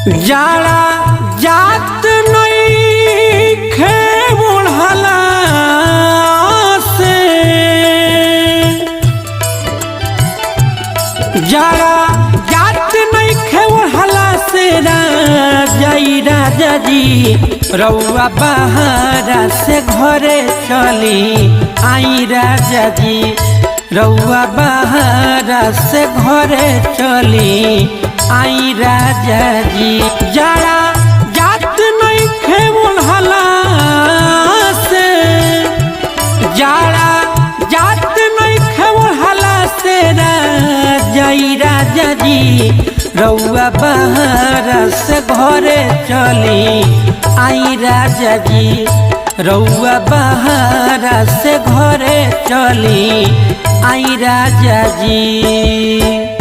जाड़ा जात नइखे ओढ़ला से, जाड़ा जात नइखे ओढ़ला से राजाई राजा जी रउआ बहारा से घरे चली आई राजा जी, रउआ बहारा से घरे चली आई राजा जी। जाड़ा जात नइखे ओढ़ला से, जाड़ा जात नइखे ओढ़ला से राजाई राजा जी रउआ बहारा से घरे चली आई राजा जी, रउआ बहारा से घरे चली आई राजा जी।